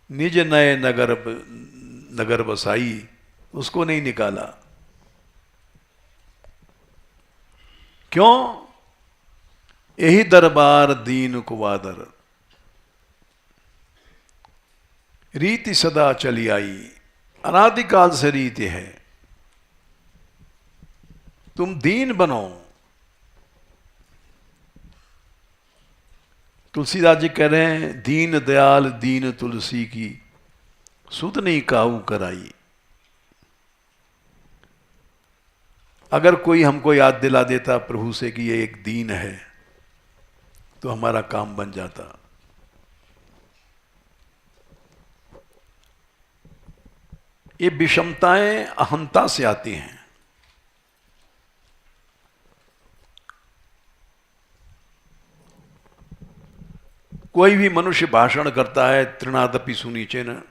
निज नए नगर बसाई, उसको नहीं निकाला। क्यों? यही दरबार दीन कुवादर, रीति सदा चली आई, अनादिकाल से रीति है। तुम दीन बनो। तुलसीदास जी कह रहे हैं, दीन दयाल दीन तुलसी की, सुध नहीं काहू कराई। अगर कोई हमको याद दिला देता प्रभु से कि ये एक दीन है तो हमारा काम बन जाता। ये विषमताएं अहंता से आती हैं। कोई भी मनुष्य भाषण करता है, तृणादपि सुनीचे न,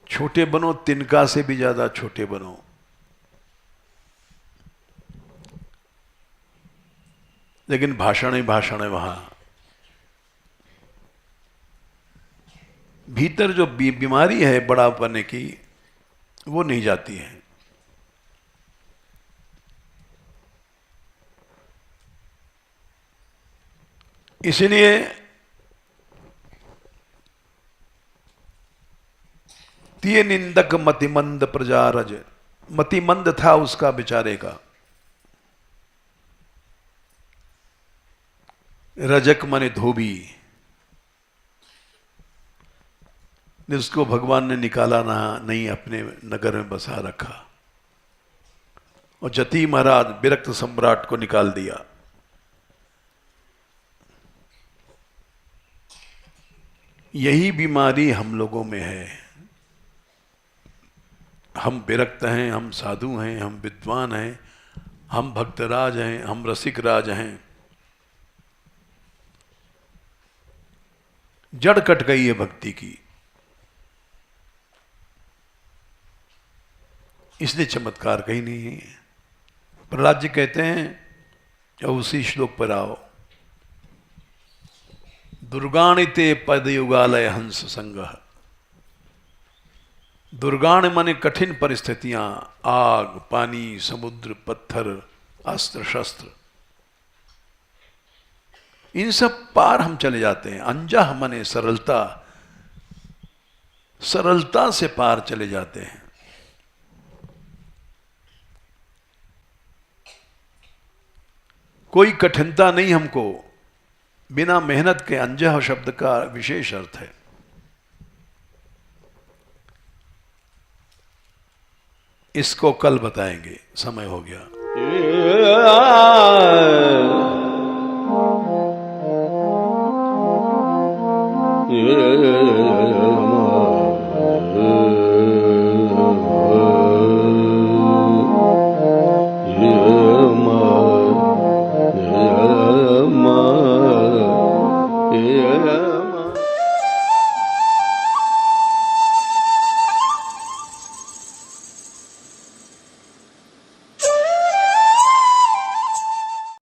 छोटे बनो, तिनका से भी ज्यादा छोटे बनो। लेकिन भाषण ही भाषण है। वहां भीतर जो बीमारी है बड़ा बनने की, वो नहीं जाती है। इसलिए तिये निंदक मतिमंद प्रजारज, मतिमंद था उसका बेचारे का। रजक माने धोबी, जिसको भगवान ने निकाला ना नहीं, अपने नगर में बसा रखा। और जति महाराज विरक्त सम्राट को निकाल दिया। यही बीमारी हम लोगों में है। हम विरक्त हैं, हम साधु हैं, हम विद्वान हैं, हम भक्तराज हैं, हम रसिक राज हैं। जड़ कट गई है भक्ति की, इसलिए चमत्कार कहीं नहीं है। प्रहलाद जी कहते हैं, या उसी श्लोक पर आओ, दुर्गाणिते पद युगालय हंस संग। दुर्गाण माने कठिन परिस्थितियां, आग, पानी, समुद्र, पत्थर, अस्त्र शस्त्र, इन सब पार हम चले जाते हैं। अंजह माने सरलता, सरलता से पार चले जाते हैं। कोई कठिनता नहीं हमको, बिना मेहनत के। अंजह शब्द का विशेष अर्थ है। इसको कल बताएंगे, समय हो गया। Yeah.